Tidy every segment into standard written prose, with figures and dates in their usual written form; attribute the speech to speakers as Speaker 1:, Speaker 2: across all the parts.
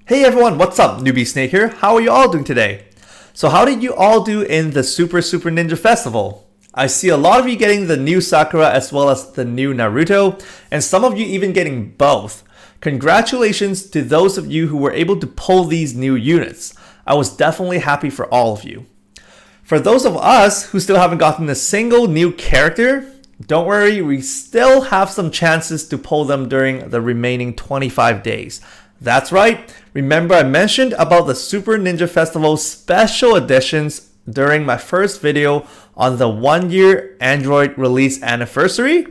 Speaker 1: Hey everyone, what's up? Newbie Snake here. How are you all doing today? So how did you all do in the Super Ninja Festival? I see a lot of you getting the new Sakura as well as the new Naruto, and some of you even getting both. Congratulations to those of you who were able to pull these new units. I was definitely happy for all of you. For those of us who still haven't gotten a single new character, don't worry, we still have some chances to pull them during the remaining 25 days. That's right, remember I mentioned about the Super Ninja Festival special editions during my first video on the 1-year Android release anniversary?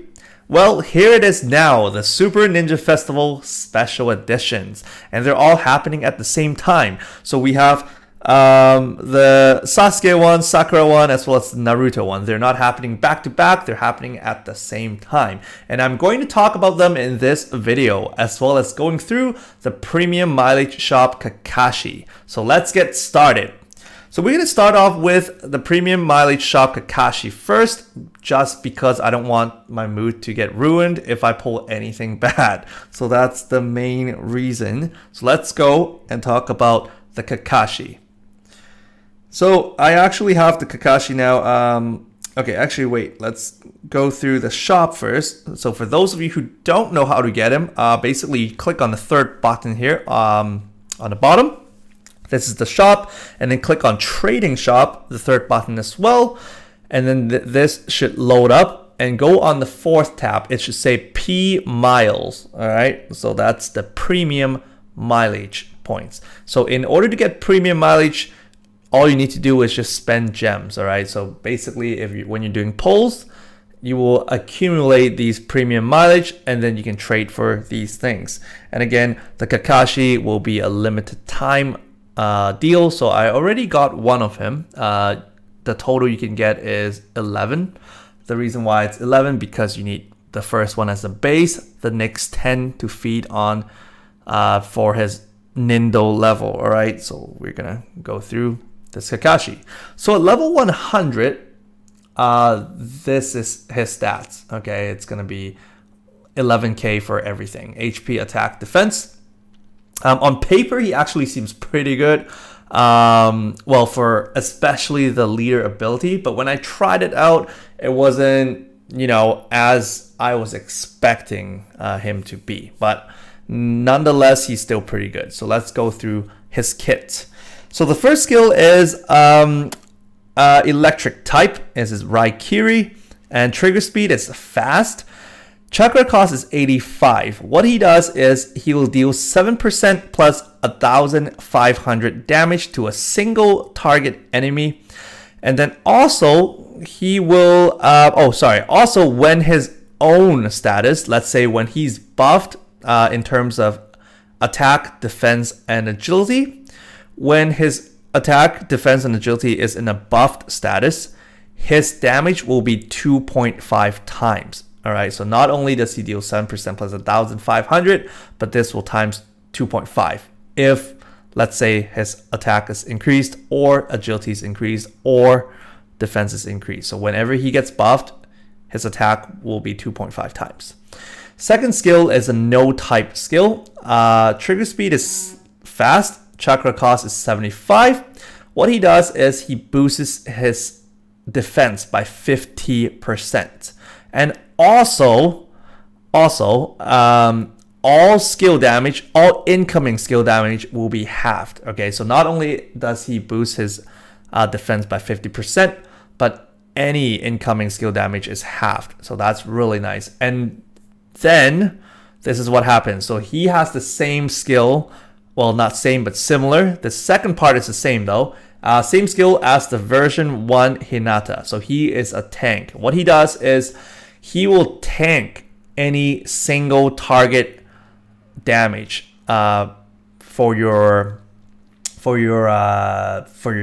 Speaker 1: Well, here it is now, the Super Ninja Festival special editions, and they're all happening at the same time. So we have the Sasuke one, Sakura one, as well as the Naruto one. They're not happening back to back, they're happening at the same time. And I'm going to talk about them in this video, as well as going through the Premium Mileage Shop Kakashi. So let's get started. So we're going to start off with the Premium Mileage Shop Kakashi first, just because I don't want my mood to get ruined if I pull anything bad. So that's the main reason. So let's go and talk about the Kakashi. So I actually have the Kakashi now. Okay, actually wait, let's go through the shop first. So for those of you who don't know how to get him, basically you click on the third button here on the bottom. This is the shop, and then click on trading shop, the third button as well. And then this should load up and go on the fourth tab. It should say P miles, all right? So that's the premium mileage points. So in order to get premium mileage, all you need to do is just spend gems, all right? So basically, when you're doing polls, you will accumulate these premium mileage, and then you can trade for these things. And again, the Kakashi will be a limited time deal. So I already got one of him. The total you can get is 11. The reason why it's 11 because you need the first one as a base, the next 10 to feed on for his Nindo level. All right, so we're gonna go through this Kakashi. So at level 100, this is his stats. Okay, it's gonna be 11k for everything: HP, attack, defense. On paper, he actually seems pretty good. Well, for especially the leader ability, but when I tried it out, it wasn't, you know, as I was expecting him to be. But nonetheless, he's still pretty good. So let's go through his kit. So the first skill is electric type, is his Raikiri, and trigger speed is fast. Chakra cost is 85. What he does is he will deal 7% plus 1,500 damage to a single target enemy. And then also he will, also when his own status, let's say when he's buffed in terms of attack, defense, and agility, when his attack, defense, and agility is in a buffed status, his damage will be 2.5 times. All right, so not only does he deal 7% plus 1,500, but this will times 2.5 if, let's say, his attack is increased, or agility is increased, or defense is increased. So whenever he gets buffed, his attack will be 2.5 times. Second skill is a no type skill. Trigger speed is fast. Chakra cost is 75. What he does is he boosts his defense by 50%. And also, all skill damage, all incoming skill damage will be halved. Okay, so not only does he boost his defense by 50%, but any incoming skill damage is halved. So that's really nice. And then this is what happens. So he has the same skill, well, not same, but similar. The second part is the same though. Same skill as the version 1 Hinata. So he is a tank. What he does is he will tank any single target damage for your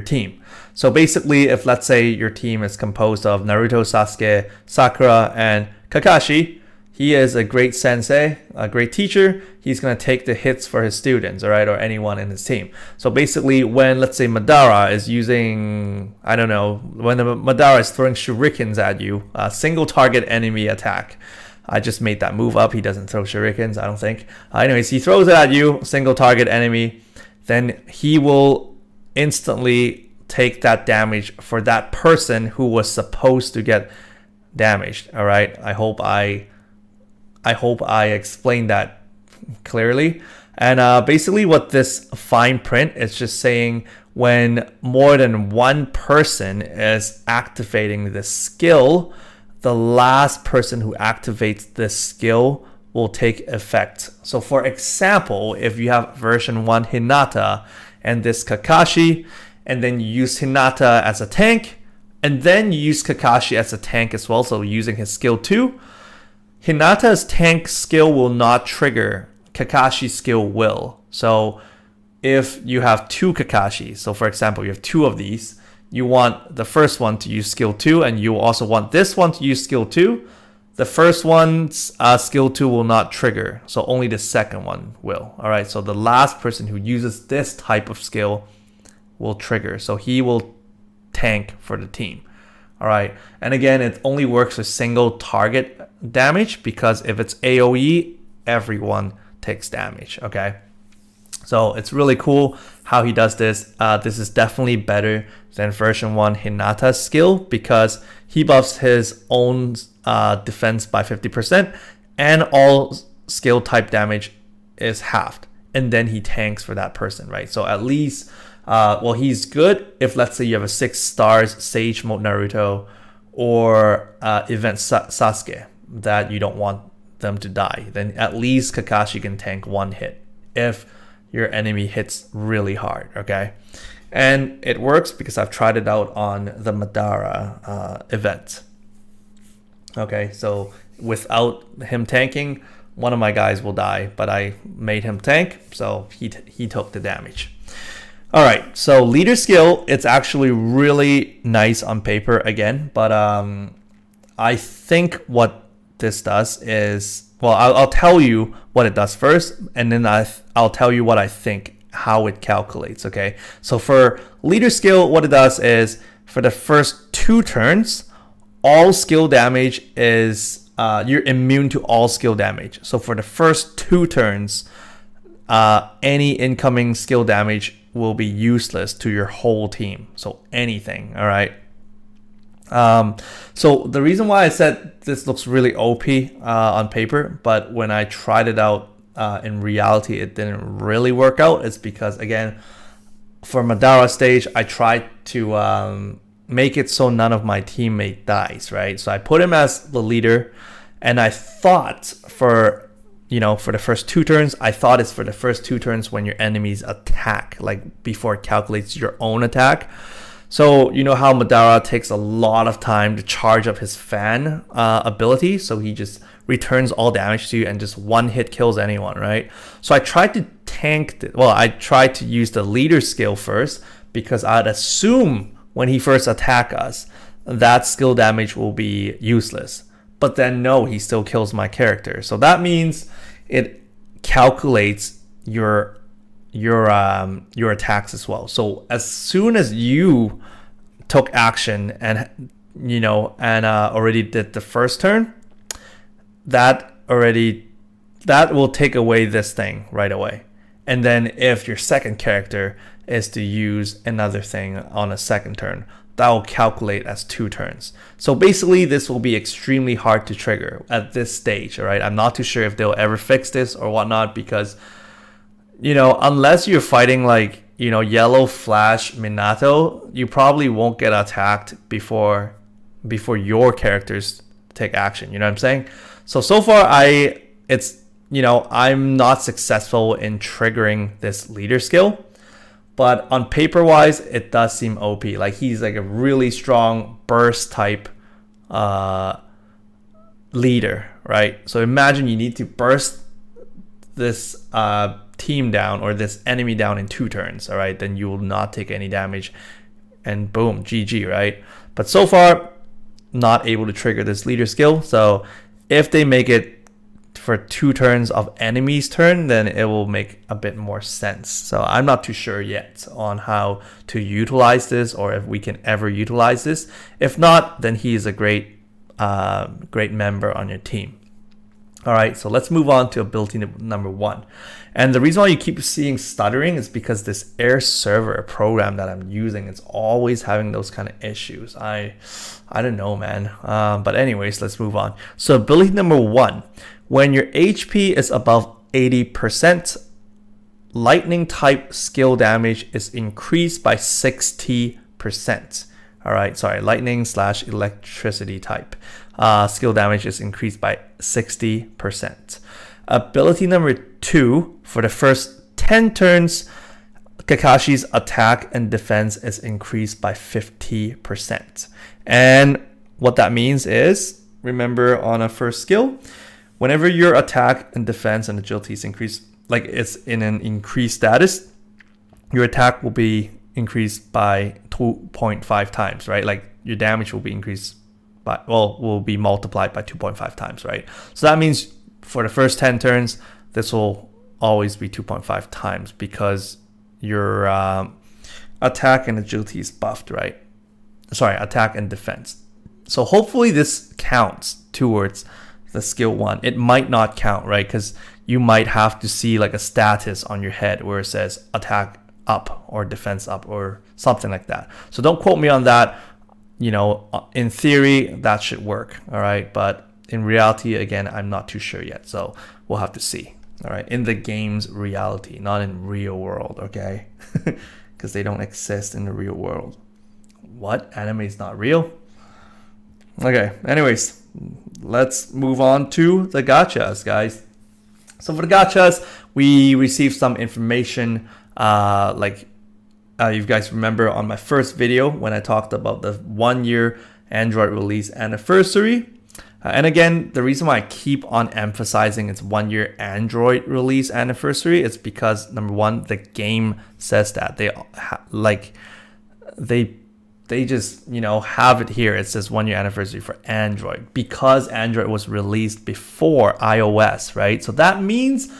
Speaker 1: team. So basically, if let's say your team is composed of Naruto, Sasuke, Sakura, and Kakashi, he is a great sensei, a great teacher. He's going to take the hits for his students, all right, or anyone in his team. So basically, when, let's say, Madara is using, I don't know, when the Madara is throwing shurikens at you, a single target enemy attack. I just made that move up. He doesn't throw shurikens, I don't think. Anyways, he throws it at you, single target enemy. then he will instantly take that damage for that person who was supposed to get damaged. All right, I hope I explained that clearly. And basically what this fine print is just saying, when more than one person is activating this skill, the last person who activates this skill will take effect. So for example, if you have version 1 Hinata and this Kakashi, and then you use Hinata as a tank, and then you use Kakashi as a tank as well, so using his skill 2, Hinata's tank skill will not trigger, Kakashi's skill will. So if you have 2 Kakashi, so for example, you have 2 of these, you want the first one to use skill 2, and you also want this one to use skill 2. The first one's skill 2 will not trigger, so only the second one will. All right, so the last person who uses this type of skill will trigger, so he will tank for the team. All right, and again, it only works with single target damage, because if it's AoE, everyone takes damage. Okay, so it's really cool how he does this. This is definitely better than version 1 Hinata's skill, because he buffs his own defense by 50%, and all skill type damage is halved, and then he tanks for that person, right? So at least, well, he's good if, let's say, you have a 6 stars Sage mode Naruto or event Sasuke that you don't want them to die, then at least Kakashi can tank 1 hit if your enemy hits really hard. Okay, and it works because I've tried it out on the Madara event. Okay, so without him tanking, one of my guys will die, but I made him tank, so he took the damage. All right, so leader skill, it's actually really nice on paper again, but I think what this does is, well, I'll tell you what it does first, and then I'll tell you what I think, how it calculates. Okay, so for leader skill, what it does is, for the first 2 turns, all skill damage is, you're immune to all skill damage. So for the first 2 turns, any incoming skill damage will be useless to your whole team. So anything. All right. So the reason why I said this looks really OP on paper, but when I tried it out in reality, it didn't really work out, is because, again, for Madara stage, I tried to make it so none of my teammate dies, right? So I put him as the leader, and I thought for, you know, for the first 2 turns, I thought it's for the first 2 turns when your enemies attack, like before it calculates your own attack. So you know how Madara takes a lot of time to charge up his fan ability, so he just returns all damage to you and just 1 hit kills anyone, right? So I tried to tank it. Well, I tried to use the leader skill first, because I'd assume when he first attack us, that skill damage will be useless. But then no, he still kills my character. So that means it calculates your attacks as well. So as soon as you took action and, you know, and already did the first turn, that will take away this thing right away. And then if your second character is to use another thing on a second turn, that will calculate as 2 turns. So basically, this will be extremely hard to trigger at this stage. All right, I'm not too sure if they'll ever fix this or whatnot, because, you know, unless you're fighting like, you know, Yellow Flash Minato, you probably won't get attacked before your characters take action. You know what I'm saying? So far, you know, I'm not successful in triggering this leader skill, but on paper wise, it does seem OP. Like, he's like a really strong burst type leader, right? So imagine you need to burst this team down, or this enemy down, in 2 turns. All right, then you will not take any damage, and boom, GG, right? But so far, not able to trigger this leader skill. So if they make it for 2 turns of enemy's turn, then it will make a bit more sense. So I'm not too sure yet on how to utilize this, or if we can ever utilize this. If not, then he is a great member on your team. All right, so let's move on to ability number 1. And the reason why you keep seeing stuttering is because this air server program that I'm using is always having those kind of issues. I don't know, man. But anyways, let's move on. So ability number 1, when your HP is above 80%, lightning type skill damage is increased by 60%. All right, sorry, lightning / electricity type. Skill damage is increased by 60%. Ability number 2, for the first 10 turns, Kakashi's attack and defense is increased by 50%. And what that means is, remember on a first skill, whenever your attack and defense and agility is increased, like it's in an increased status, your attack will be increased by 2.5 times, right? Like your damage will be increased by, well, will be multiplied by 2.5 times, right? So that means for the first 10 turns, this will always be 2.5 times because your attack and agility is buffed, right? Sorry, attack and defense. So hopefully this counts towards the skill 1. It might not count, right? Because you might have to see like a status on your head where it says attack up or defense up or something like that. So don't quote me on that. You know, in theory, that should work, all right? But in reality, again, I'm not too sure yet. So we'll have to see, all right? In the game's reality, not in real world, okay? Because they don't exist in the real world. What? Anime is not real? Okay, anyways, let's move on to the gachas, guys. So for the gachas, we received some information you guys remember on my first video when I talked about the 1-year Android release anniversary. And again, the reason why I keep on emphasizing it's 1-year Android release anniversary is because number 1, the game says that they just, you know, have it here. It says 1-year anniversary for Android because Android was released before iOS, right? So that means,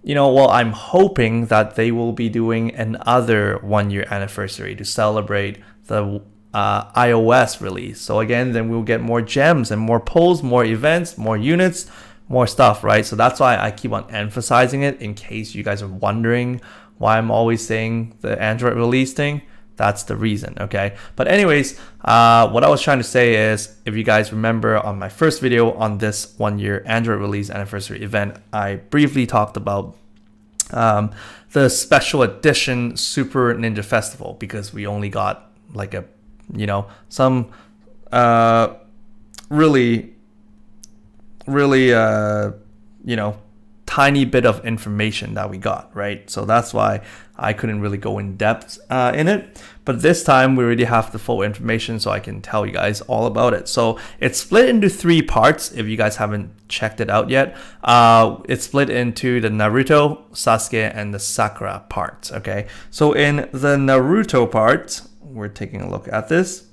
Speaker 1: you know, well, I'm hoping that they will be doing another 1-year anniversary to celebrate the iOS release. So again, then we'll get more gems and more polls, more events, more units, more stuff, right? So that's why I keep on emphasizing it in case you guys are wondering why I'm always saying the Android release thing. That's the reason, okay? But anyways, what I was trying to say is, if you guys remember on my first video on this 1-year Android release anniversary event, I briefly talked about the special edition Super Ninja Festival because we only got like a, you know, some really, you know, tiny bit of information that we got, right? So that's why I couldn't really go in depth in it. But this time we already have the full information, so I can tell you guys all about it. So it's split into 3 parts if you guys haven't checked it out yet. It's split into the Naruto, Sasuke, and the Sakura parts, okay? So in the Naruto part, we're taking a look at this.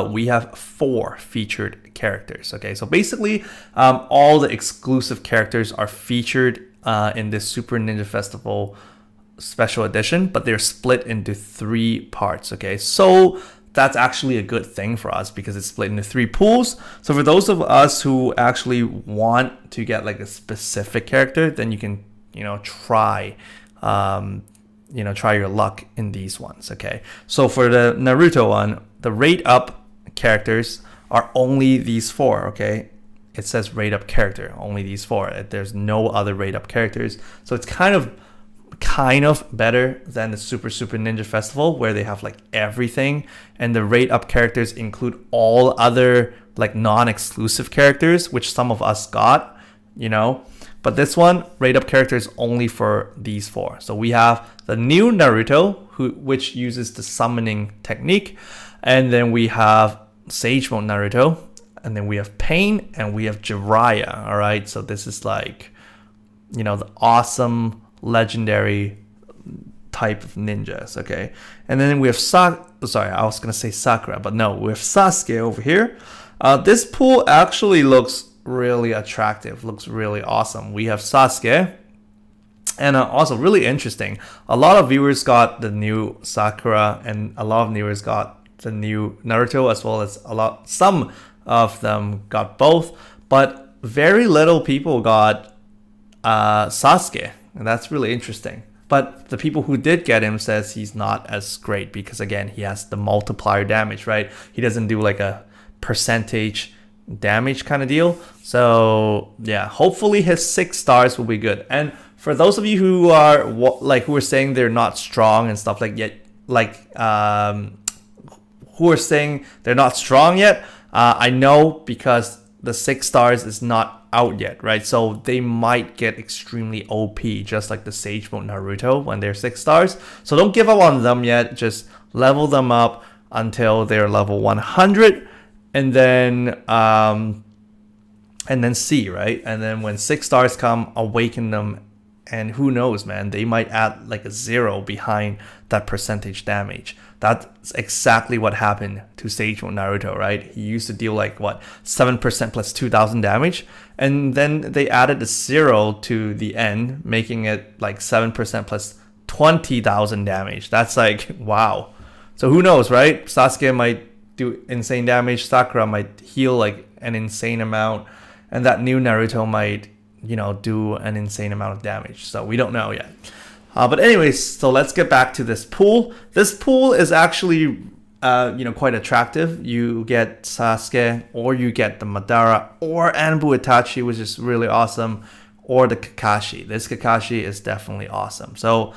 Speaker 1: We have 4 featured characters, okay? So basically, all the exclusive characters are featured in this Super Ninja Festival special edition, but they're split into 3 parts, okay? So that's actually a good thing for us because it's split into 3 pools. So for those of us who actually want to get like a specific character, then you can, you know, try your luck in these ones, okay? So for the Naruto one, the rate up characters are only these 4, okay? It says rate up character, only these 4. There's no other rate up characters. So it's kind of better than the Super Ninja Festival where they have like everything, and the rate up characters include all other like non-exclusive characters, which some of us got, you know. But this one, rate up characters only for these 4. So we have the new Naruto, which uses the summoning technique, and then we have Sage Mode Naruto, and then we have Pain, and we have Jiraiya. All right, so this is like, you know, the awesome legendary type of ninjas, okay? And then we have sorry, I was gonna say Sakura, but no, we have Sasuke over here. This pool actually looks really attractive, looks really awesome. We have Sasuke, and also really interesting. A lot of viewers got the new Sakura, and a lot of viewers got the new Naruto, as well as some of them got both. But very little people got Sasuke, and that's really interesting. But the people who did get him says he's not as great because, again, he has the multiplier damage, right? He doesn't do like a percentage damage kind of deal. So yeah, hopefully his 6 stars will be good. And for those of you who are who are saying they're not strong and stuff like yet, who are saying they're not strong yet, I know because the 6 stars is not out yet, right? So they might get extremely OP, just like the Sage Mode Naruto when they're 6 stars. So don't give up on them yet. Just level them up until they're level 100, and then see, right? And then when 6 stars come, awaken them, and who knows, man? They might add like a 0 behind that percentage damage. That's exactly what happened to Sage Mode Naruto, right? He used to deal like what, 7% plus 2,000 damage, and then they added a 0 to the end, making it like 7% plus 20,000 damage. That's like, wow. So who knows, right? Sasuke might do insane damage, Sakura might heal like an insane amount, and that new Naruto might, you know, do an insane amount of damage. So we don't know yet. But anyways, so let's get back to this pool. This pool is actually, you know, quite attractive. You get Sasuke, or you get the Madara, or Anbu Itachi, which is really awesome, or the Kakashi. This Kakashi is definitely awesome. So,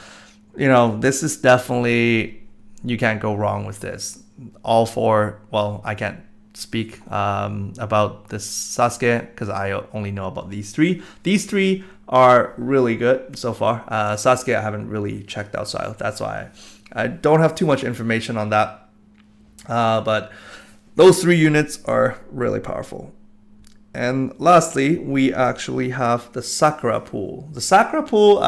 Speaker 1: you know, this is definitely, you can't go wrong with this. All 4, well, I can't speak about this Sasuke because I only know about these 3. These 3 are really good so far. Sasuke I haven't really checked out, so that's why I don't have too much information on that. But those 3 units are really powerful. And lastly, we actually have the Sakura pool. The Sakura pool,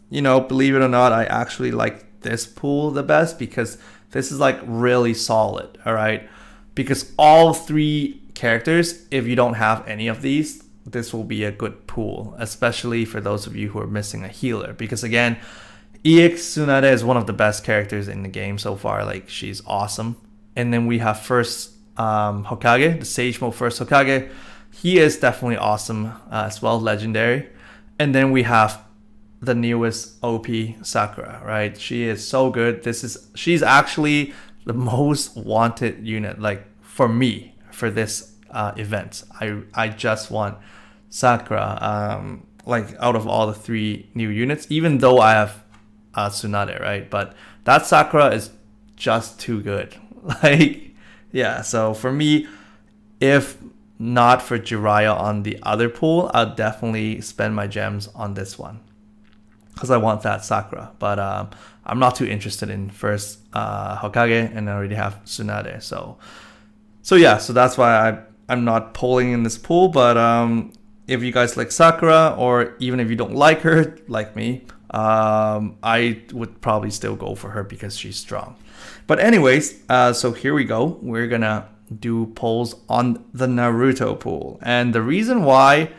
Speaker 1: you know, believe it or not, I actually like this pool the best because this is like really solid, all right? Because all 3 characters, if you don't have any of these, this will be a good pool, especially for those of you who are missing a healer. Because again, EX Tsunade is one of the best characters in the game so far. Like, she's awesome. And then we have first Hokage, the Sage Mode first Hokage. He is definitely awesome as well, legendary. And then we have the newest OP Sakura, right? She is so good. She's actually the most wanted unit, like for me, for this event. I just want Sakura, like out of all the 3 new units, even though I have Tsunade, right? But that Sakura is just too good. Like, yeah, so for me, if not for Jiraiya on the other pool, I'll definitely spend my gems on this one because I want that Sakura. But I'm not too interested in first Hokage, and I already have Tsunade. So yeah, so that's why I'm not pulling in this pool. But if you guys like Sakura, or even if you don't like her, like me, I would probably still go for her because she's strong. But anyways, so here we go. We're gonna do polls on the Naruto pool. And the reason why,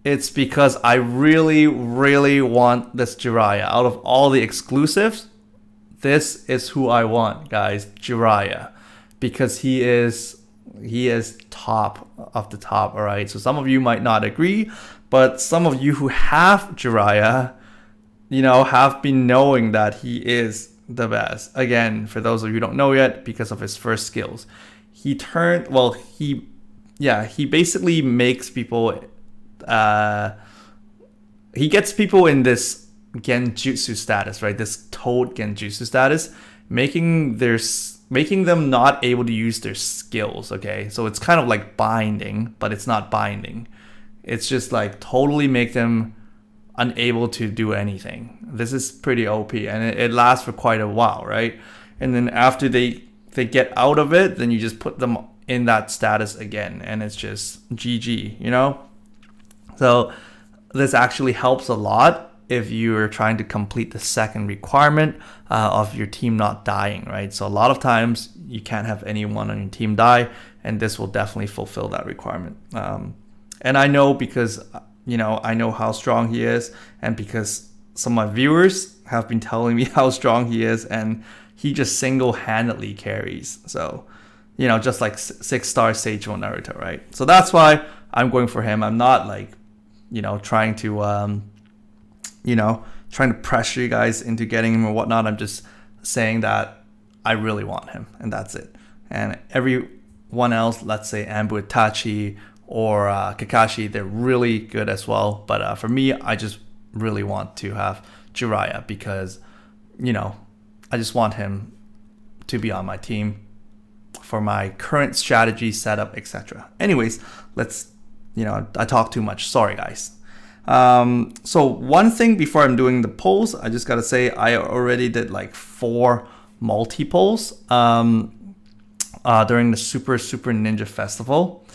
Speaker 1: it's because I really, really want this Jiraiya. Out of all the exclusives, this is who I want, guys, Jiraiya. Because he is top of the top, all right? So some of you might not agree, but some of you who have Jiraiya, you know, have been knowing that he is the best. Again, for those of you who don't know yet, because of his first skills. He basically makes people, he gets people in this genjutsu status, right? This toad genjutsu status, making them not able to use their skills, okay? So it's kind of like binding, but it's not binding. It's just like totally make them unable to do anything. This is pretty OP, and it lasts for quite a while, right? And then after they get out of it, then you just put them in that status again, and it's just GG, you know? So this actually helps a lot if you're trying to complete the second requirement of your team not dying, right? So a lot of times you can't have anyone on your team die, and this will definitely fulfill that requirement. And I know because, you know, I know how strong he is, and because some of my viewers have been telling me how strong he is, and he just single-handedly carries. So, you know, just like 6-star Sage Mode Naruto, right? So that's why I'm going for him. I'm not like, trying to, trying to pressure you guys into getting him or whatnot. I'm just saying that I really want him, and that's it. And everyone else, let's say Anbu Itachi or Kakashi, they're really good as well. But for me, I just really want to have Jiraiya because, I just want him to be on my team for my current strategy setup, etc. Anyways, let's, I talk too much. Sorry, guys. So one thing before I'm doing the polls, I just gotta say I already did like 4 multi-polls during the Super Ninja Festival,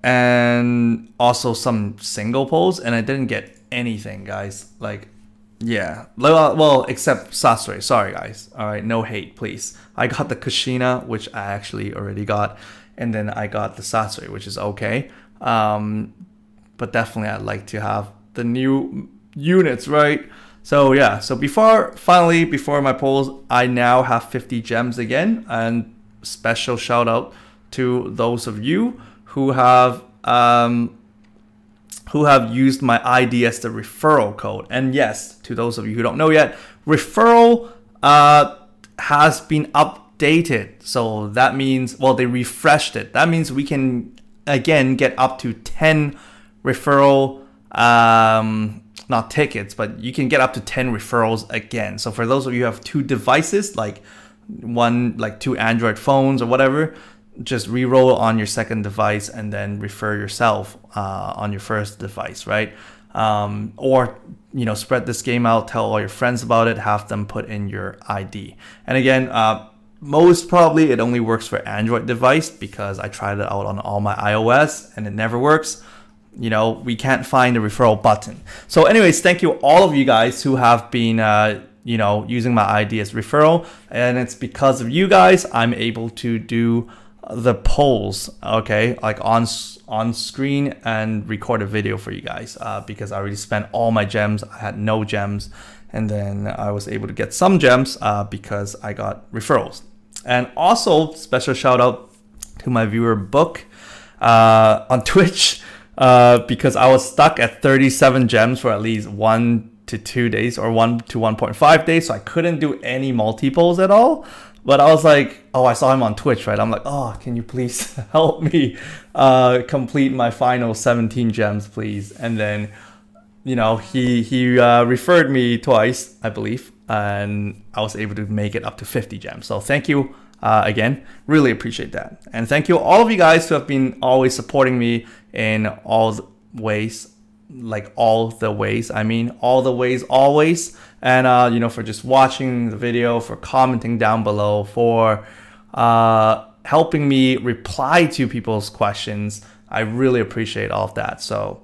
Speaker 1: and also some single polls, and I didn't get anything, guys. Like, yeah, well, except Sasuke. Sorry, guys. All right, no hate, please. I got the Kushina, which I actually already got, and then I got the Sasuke, which is okay. But definitely I'd like to have the new units, right? So yeah, so before my polls, I now have 50 gems again, and special shout out to those of you who have used my ID as the referral code. And yes, to those of you who don't know yet, referral has been updated. So that means, well, they refreshed it. That means we can again get up to 10 referral not tickets, but you can get up to 10 referrals again. So for those of you who have 2 devices, like 2 Android phones or whatever, just re-roll on your second device and then refer yourself on your first device, right? Or spread this game out, tell all your friends about it, have them put in your ID. And again, most probably it only works for Android device because I tried it out on all my iOS and it never works. We can't find the referral button. So anyways, thank you all of you guys who have been using my ID as referral, and it's because of you guys I'm able to do the polls, okay, like on screen, and record a video for you guys because I already spent all my gems. I had no gems, and then I was able to get some gems because I got referrals. And also special shout out to my viewer Book on Twitch because I was stuck at 37 gems for at least 1 to 2 days, or 1 to 1.5 days, so I couldn't do any multi-polls at all. But I was like, oh, I saw him on Twitch, right? I'm like, oh, can you please help me complete my final 17 gems, please? And then, he referred me twice, I believe, and I was able to make it up to 50 gems. So thank you again, really appreciate that. And thank you all of you guys who have been always supporting me in all the ways, always. And, for just watching the video, for commenting down below, for helping me reply to people's questions. I really appreciate all of that. So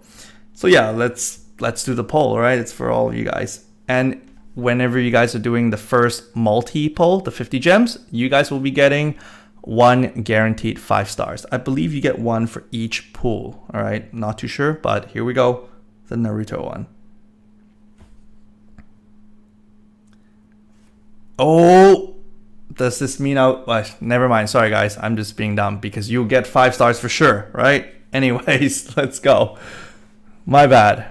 Speaker 1: yeah, let's do the poll, right? It's for all of you guys. And whenever you guys are doing the first multi-poll, the 50 gems, you guys will be getting 1 guaranteed 5 stars. I believe you get 1 for each pool, all right? Not too sure, but here we go. The Naruto one. Oh, does this mean never mind. Sorry, guys. I'm just being dumb because you'll get 5 stars for sure, right? Anyways, let's go. My bad.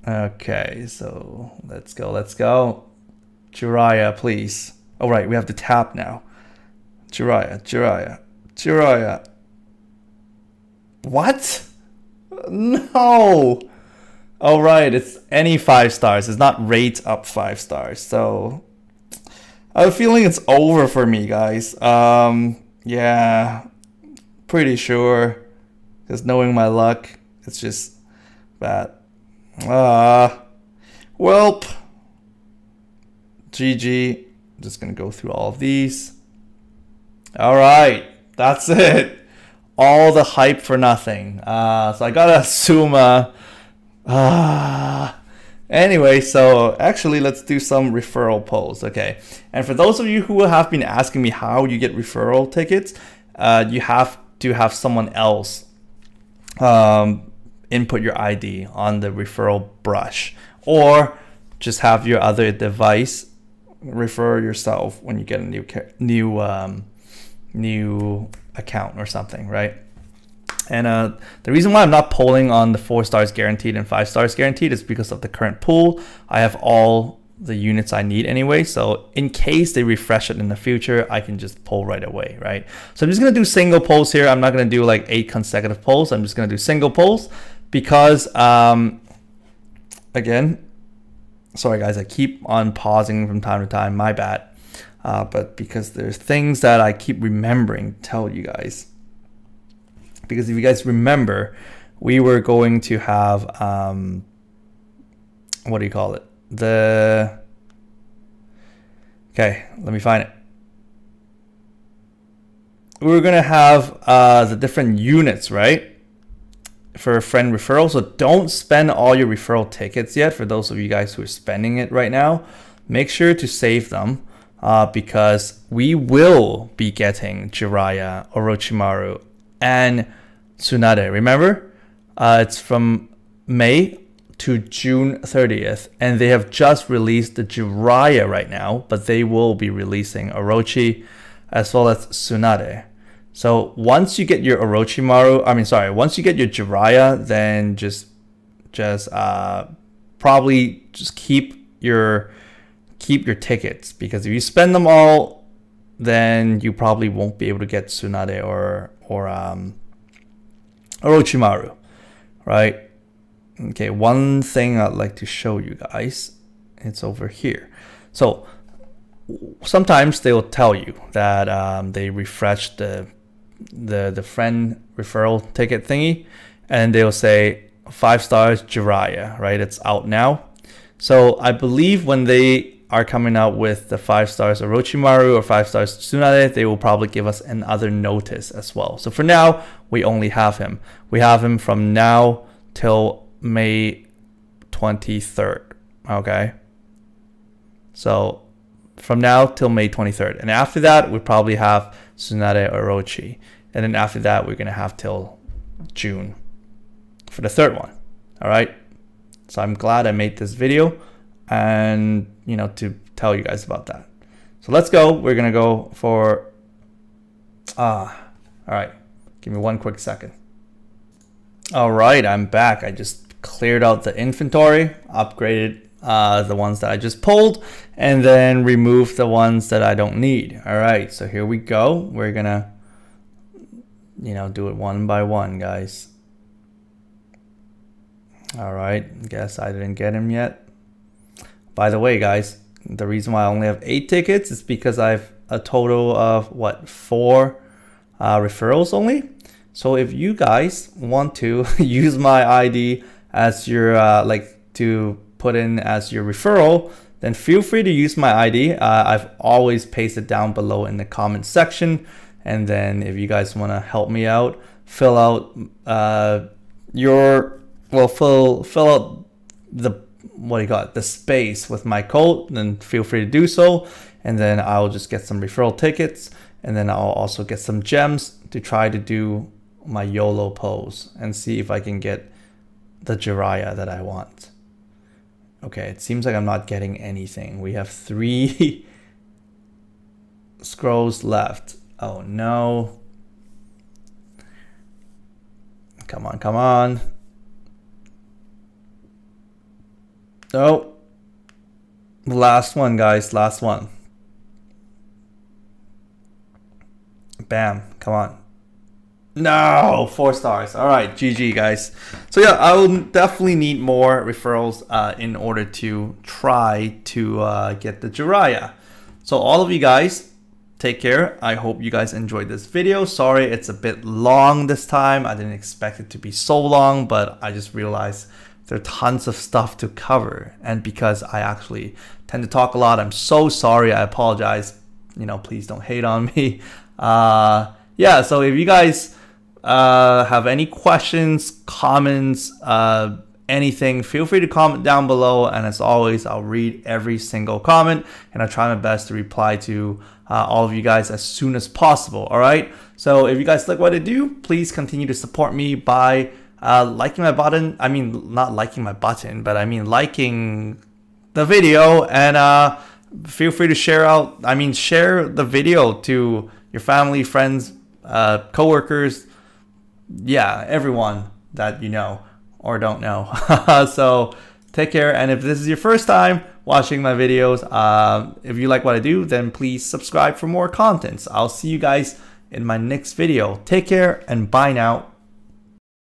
Speaker 1: Okay, so let's go. Jiraiya, please. All right, we have to tap now. Jiraiya. What? No. All right, it's any 5 stars. It's not rate up 5 stars. So I have a feeling it's over for me, guys. Yeah, pretty sure. Because knowing my luck, it's just bad. Welp. GG. I'm just gonna go through all of these. All right, that's it. All the hype for nothing. So I got a Suma. Anyway, so actually let's do some referral polls, okay? And for those of you who have been asking me how you get referral tickets, you have to have someone else input your ID on the referral brush, or just have your other device refer yourself when you get a new account or something, right? And the reason why I'm not polling on the 4 stars guaranteed and 5 stars guaranteed is because of the current pool. I have all the units I need anyway. So in case they refresh it in the future, I can just poll right away, right? So I'm just going to do single polls here. I'm not going to do like 8 consecutive polls. I'm just going to do single polls because, again, sorry guys, I keep on pausing from time to time, my bad. But because there's things that I keep remembering to tell you guys. Because if you guys remember, we were going to have, what do you call it? Okay, let me find it. We were going to have the different units, right? For a friend referral. So don't spend all your referral tickets yet. For those of you guys who are spending it right now, make sure to save them because we will be getting Jiraiya, Orochimaru, and Tsunade. Remember, it's from May to June 30th, and they have just released the Jiraiya right now, but they will be releasing Orochi as well as Tsunade. So once you get your once you get your Jiraiya, then just probably just keep your tickets, because if you spend them all, then you probably won't be able to get Tsunade or Orochimaru, right? Okay, one thing I'd like to show you guys, it's over here. So sometimes they'll tell you that they refreshed the friend referral ticket thingy, and they'll say 5 stars Jiraiya, right? It's out now. So I believe when they are coming out with the 5 stars Orochimaru or 5 stars Tsunade, they will probably give us another notice as well. So for now, we only have him. We have him from now till May 23rd. Okay. So from now till May 23rd. And after that, we probably have Tsunade Orochi. And then after that, we're going to have till June for the 3rd one. All right. So I'm glad I made this video and, you know, to tell you guys about that. So let's go. We're going to go for, all right. Give me one quick second. All right. I'm back. I just cleared out the inventory, upgraded the ones that I just pulled, and then removed the ones that I don't need. All right. So here we go. We're going to, you know, do it one by one, guys. All right. Guess I didn't get him yet. By the way, guys, the reason why I only have 8 tickets is because I have a total of, what, 4 referrals only. So if you guys want to use my ID as your, to put in as your referral, then feel free to use my ID. I've always pasted down below in the comment section. And then if you guys want to help me out, fill out fill out the space with my code, then feel free to do so. And then I'll just get some referral tickets, and then I'll also get some gems to try to do my YOLO pose and see if I can get the Jiraiya that I want. Okay, it seems like I'm not getting anything. We have 3 scrolls left. Oh no. Come on, come on. Oh, last one, guys, last one. Bam, come on. No, 4 stars. All right, GG, guys. So yeah, I will definitely need more referrals in order to try to get the Jiraiya. So all of you guys, take care. I hope you guys enjoyed this video. Sorry, it's a bit long this time. I didn't expect it to be so long, but I just realized there are tons of stuff to cover. And because I actually tend to talk a lot, I'm so sorry. I apologize. You know, please don't hate on me. Yeah, so if you guys have any questions, comments, anything, feel free to comment down below. And as always, I'll read every single comment and I'll try my best to reply to all of you guys as soon as possible. All right. So if you guys like what I do, please continue to support me by liking my button. I mean, not liking my button, but I mean liking the video, and feel free to share the video to your family, friends, coworkers, yeah, everyone that you know or don't know. So take care, and if this is your first time watching my videos, if you like what I do, then please subscribe for more contents. I'll see you guys in my next video. Take care and bye now.